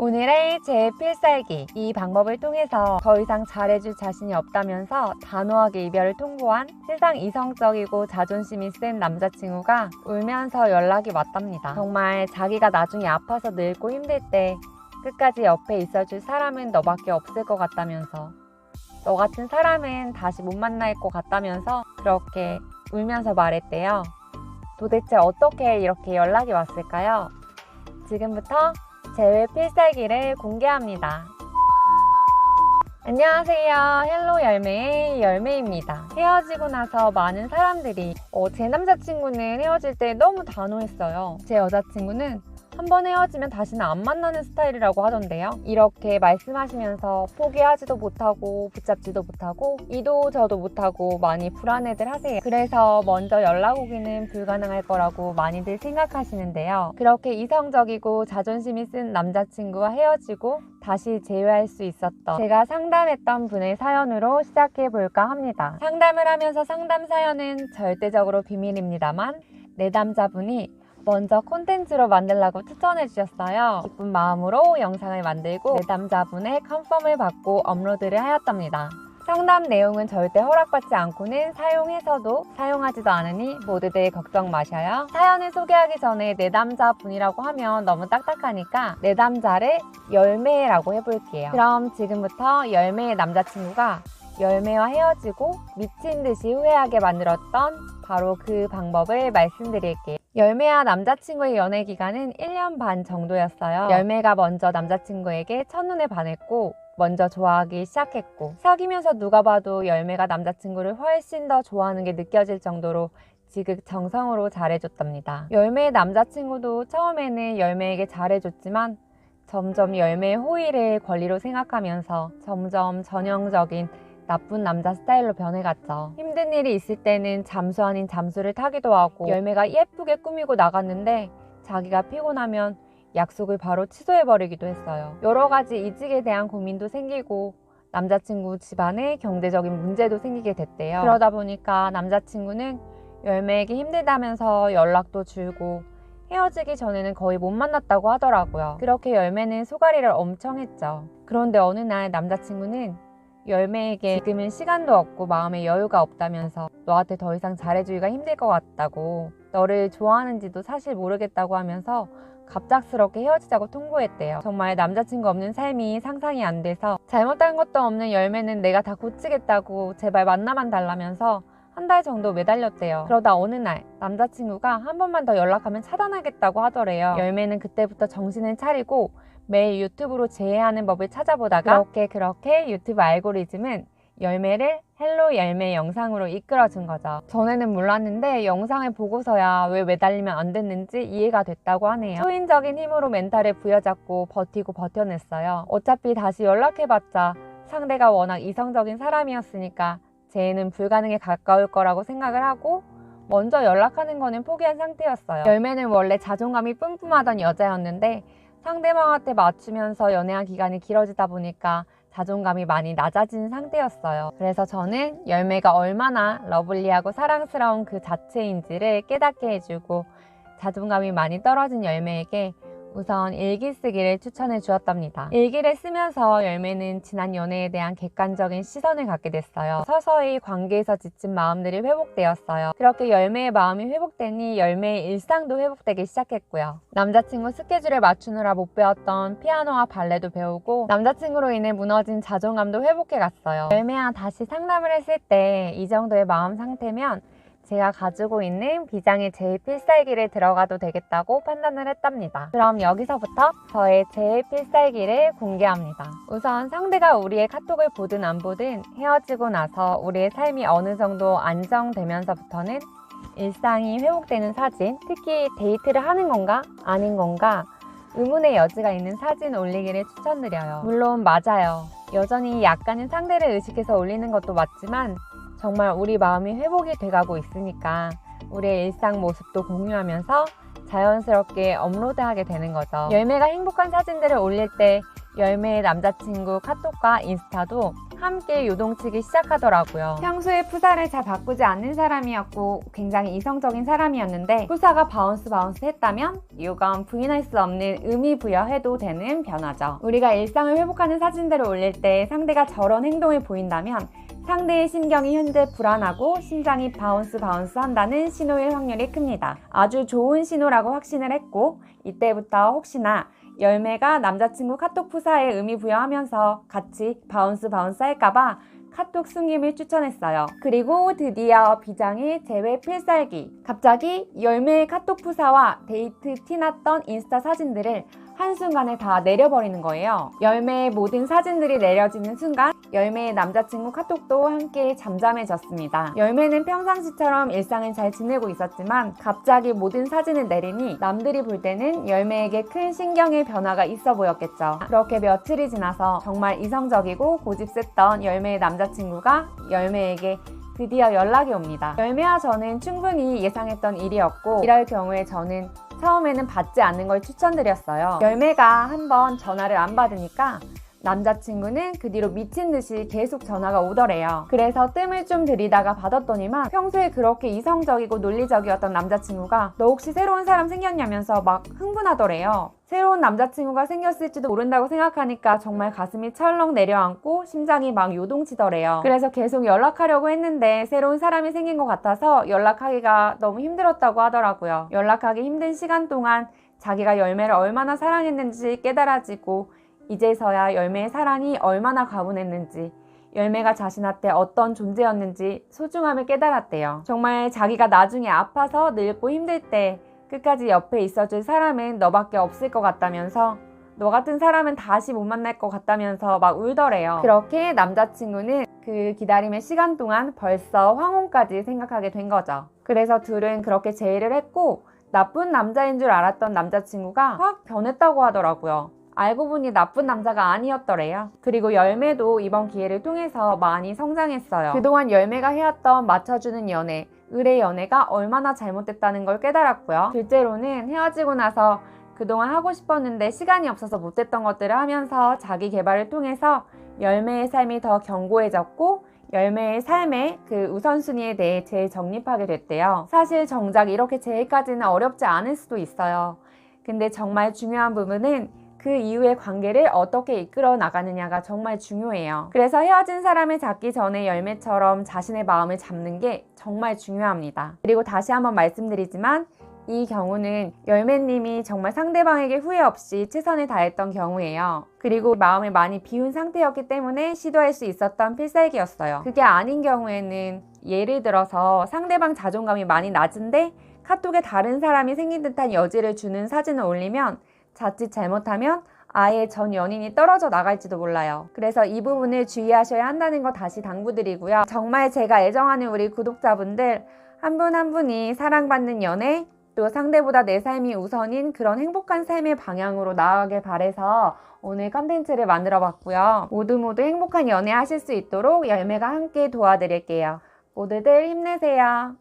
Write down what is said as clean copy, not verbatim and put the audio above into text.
오늘의 제 필살기, 이 방법을 통해서 더 이상 잘해줄 자신이 없다면서 단호하게 이별을 통보한 세상 이성적이고 자존심이 센 남자친구가 울면서 연락이 왔답니다. 정말 자기가 나중에 아파서 늙고 힘들 때 끝까지 옆에 있어줄 사람은 너밖에 없을 것 같다면서, 너 같은 사람은 다시 못 만날 것 같다면서 그렇게 울면서 말했대요. 도대체 어떻게 이렇게 연락이 왔을까요? 지금부터 제 필살기를 공개합니다. 안녕하세요. 헬로 열매의 열매입니다. 헤어지고 나서 많은 사람들이 제 남자친구는 헤어질 때 너무 단호했어요. 제 여자친구는 한 번 헤어지면 다시는 안 만나는 스타일이라고 하던데요. 이렇게 말씀하시면서 포기하지도 못하고 붙잡지도 못하고 이도 저도 못하고 많이 불안해들 하세요. 그래서 먼저 연락 오기는 불가능할 거라고 많이들 생각하시는데요. 그렇게 이성적이고 자존심이 쓴 남자친구와 헤어지고 다시 재회할 수 있었던 제가 상담했던 분의 사연으로 시작해 볼까 합니다. 상담을 하면서 상담 사연은 절대적으로 비밀입니다만 내담자분이 먼저 콘텐츠로 만들라고 추천해 주셨어요. 기쁜 마음으로 영상을 만들고 내담자분의 컨펌을 받고 업로드를 하였답니다. 상담 내용은 절대 허락받지 않고는 사용해서도 사용하지도 않으니 모두들 걱정 마셔요. 사연을 소개하기 전에 내담자분이라고 하면 너무 딱딱하니까 내담자를 열매라고 해볼게요. 그럼 지금부터 열매의 남자친구가 열매와 헤어지고 미친 듯이 후회하게 만들었던 바로 그 방법을 말씀드릴게요. 열매와 남자친구의 연애 기간은 1년 반 정도였어요. 열매가 먼저 남자친구에게 첫눈에 반했고 먼저 좋아하기 시작했고, 사귀면서 누가 봐도 열매가 남자친구를 훨씬 더 좋아하는 게 느껴질 정도로 지극정성으로 잘해줬답니다. 열매의 남자친구도 처음에는 열매에게 잘해줬지만 점점 열매의 호의를 권리로 생각하면서 점점 전형적인 나쁜 남자 스타일로 변해갔죠. 힘든 일이 있을 때는 잠수 아닌 잠수를 타기도 하고, 열매가 예쁘게 꾸미고 나갔는데 자기가 피곤하면 약속을 바로 취소해버리기도 했어요. 여러 가지 이직에 대한 고민도 생기고 남자친구 집안에 경제적인 문제도 생기게 됐대요. 그러다 보니까 남자친구는 열매에게 힘들다면서 연락도 줄고 헤어지기 전에는 거의 못 만났다고 하더라고요. 그렇게 열매는 소가리를 엄청 했죠. 그런데 어느 날 남자친구는 열매에게 지금은 시간도 없고 마음에 여유가 없다면서 너한테 더 이상 잘해주기가 힘들 것 같다고, 너를 좋아하는지도 사실 모르겠다고 하면서 갑작스럽게 헤어지자고 통보했대요. 정말 남자친구 없는 삶이 상상이 안 돼서 잘못한 것도 없는 열매는 내가 다 고치겠다고 제발 만나만 달라면서 한 달 정도 매달렸대요. 그러다 어느 날 남자친구가 한 번만 더 연락하면 차단하겠다고 하더래요. 열매는 그때부터 정신을 차리고 매일 유튜브로 재해하는 법을 찾아보다가 그렇게 유튜브 알고리즘은 열매를 헬로 열매 영상으로 이끌어준 거죠. 전에는 몰랐는데 영상을 보고서야 왜 매달리면 안 됐는지 이해가 됐다고 하네요. 초인적인 힘으로 멘탈을 부여잡고 버티고 버텨냈어요. 어차피 다시 연락해봤자 상대가 워낙 이성적인 사람이었으니까 재해는 불가능에 가까울 거라고 생각을 하고 먼저 연락하는 거는 포기한 상태였어요. 열매는 원래 자존감이 뿜뿜하던 여자였는데 상대방한테 맞추면서 연애한 기간이 길어지다 보니까 자존감이 많이 낮아진 상태였어요. 그래서 저는 열매가 얼마나 러블리하고 사랑스러운 그 자체인지를 깨닫게 해주고 자존감이 많이 떨어진 열매에게 우선 일기 쓰기를 추천해 주었답니다. 일기를 쓰면서 열매는 지난 연애에 대한 객관적인 시선을 갖게 됐어요. 서서히 관계에서 지친 마음들이 회복되었어요. 그렇게 열매의 마음이 회복되니 열매의 일상도 회복되기 시작했고요. 남자친구 스케줄에 맞추느라 못 배웠던 피아노와 발레도 배우고 남자친구로 인해 무너진 자존감도 회복해 갔어요. 열매와 다시 상담을 했을 때 이 정도의 마음 상태면 제가 가지고 있는 비장의 제일 필살기를 들어가도 되겠다고 판단을 했답니다. 그럼 여기서부터 저의 제일 필살기를 공개합니다. 우선 상대가 우리의 카톡을 보든 안 보든 헤어지고 나서 우리의 삶이 어느 정도 안정되면서부터는 일상이 회복되는 사진, 특히 데이트를 하는 건가 아닌 건가 의문의 여지가 있는 사진 올리기를 추천드려요. 물론 맞아요. 여전히 약간은 상대를 의식해서 올리는 것도 맞지만 정말 우리 마음이 회복이 돼가고 있으니까 우리의 일상 모습도 공유하면서 자연스럽게 업로드하게 되는 거죠. 열매가 행복한 사진들을 올릴 때 열매의 남자친구 카톡과 인스타도 함께 요동치기 시작하더라고요. 평소에 푸사를 잘 바꾸지 않는 사람이었고 굉장히 이성적인 사람이었는데 푸사가 바운스 했다면 이건 부인할 수 없는 의미 부여해도 되는 변화죠. 우리가 일상을 회복하는 사진들을 올릴 때 상대가 저런 행동을 보인다면 상대의 심경이 현재 불안하고 심장이 바운스 한다는 신호일 확률이 큽니다. 아주 좋은 신호라고 확신을 했고 이때부터 혹시나 열매가 남자친구 카톡 푸사에 의미 부여하면서 같이 바운스 할까봐 카톡 숨김을 추천했어요. 그리고 드디어 비장의 제외 필살기. 갑자기 열매의 카톡 푸사와 데이트 티났던 인스타 사진들을 한순간에 다 내려버리는 거예요. 열매의 모든 사진들이 내려지는 순간 열매의 남자친구 카톡도 함께 잠잠해졌습니다. 열매는 평상시처럼 일상을 잘 지내고 있었지만 갑자기 모든 사진을 내리니 남들이 볼 때는 열매에게 큰 신경의 변화가 있어 보였겠죠. 그렇게 며칠이 지나서 정말 이성적이고 고집셌던 열매의 남자친구가 열매에게 드디어 연락이 옵니다. 열매와 저는 충분히 예상했던 일이었고 이럴 경우에 저는 처음에는 받지 않는 걸 추천드렸어요. 열매가 한번 전화를 안 받으니까 남자친구는 그 뒤로 미친 듯이 계속 전화가 오더래요. 그래서 뜸을 좀 들이다가 받았더니만 평소에 그렇게 이성적이고 논리적이었던 남자친구가 너 혹시 새로운 사람 생겼냐면서 막 흥분하더래요. 새로운 남자친구가 생겼을지도 모른다고 생각하니까 정말 가슴이 철렁 내려앉고 심장이 막 요동치더래요. 그래서 계속 연락하려고 했는데 새로운 사람이 생긴 것 같아서 연락하기가 너무 힘들었다고 하더라고요. 연락하기 힘든 시간 동안 자기가 열매를 얼마나 사랑했는지 깨달아지고 이제서야 열매의 사랑이 얼마나 가분했는지 열매가 자신한테 어떤 존재였는지 소중함을 깨달았대요. 정말 자기가 나중에 아파서 늙고 힘들 때 끝까지 옆에 있어줄 사람은 너밖에 없을 것 같다면서 너 같은 사람은 다시 못 만날 것 같다면서 막 울더래요. 그렇게 남자친구는 그 기다림의 시간 동안 벌써 황혼까지 생각하게 된 거죠. 그래서 둘은 그렇게 제의를 했고 나쁜 남자인 줄 알았던 남자친구가 확 변했다고 하더라고요. 알고 보니 나쁜 남자가 아니었더래요. 그리고 열매도 이번 기회를 통해서 많이 성장했어요. 그동안 열매가 해왔던 맞춰주는 연애, 의뢰 연애가 얼마나 잘못됐다는 걸 깨달았고요. 둘째로는 헤어지고 나서 그동안 하고 싶었는데 시간이 없어서 못했던 것들을 하면서 자기 개발을 통해서 열매의 삶이 더 견고해졌고 열매의 삶의 그 우선순위에 대해 재정립하게 됐대요. 사실 정작 이렇게 재기까지는 어렵지 않을 수도 있어요. 근데 정말 중요한 부분은 그 이후의 관계를 어떻게 이끌어 나가느냐가 정말 중요해요. 그래서 헤어진 사람을 잡기 전에 열매처럼 자신의 마음을 잡는 게 정말 중요합니다. 그리고 다시 한번 말씀드리지만 이 경우는 열매님이 정말 상대방에게 후회 없이 최선을 다했던 경우예요. 그리고 마음을 많이 비운 상태였기 때문에 시도할 수 있었던 필살기였어요. 그게 아닌 경우에는 예를 들어서 상대방 자존감이 많이 낮은데 카톡에 다른 사람이 생긴 듯한 여지를 주는 사진을 올리면 자칫 잘못하면 아예 전 연인이 떨어져 나갈지도 몰라요. 그래서 이 부분을 주의하셔야 한다는 거 다시 당부드리고요. 정말 제가 애정하는 우리 구독자분들 한 분 한 분이 사랑받는 연애 또 상대보다 내 삶이 우선인 그런 행복한 삶의 방향으로 나아가길 바라서 오늘 컨텐츠를 만들어 봤고요. 모두 행복한 연애 하실 수 있도록 열매가 함께 도와드릴게요. 모두들 힘내세요.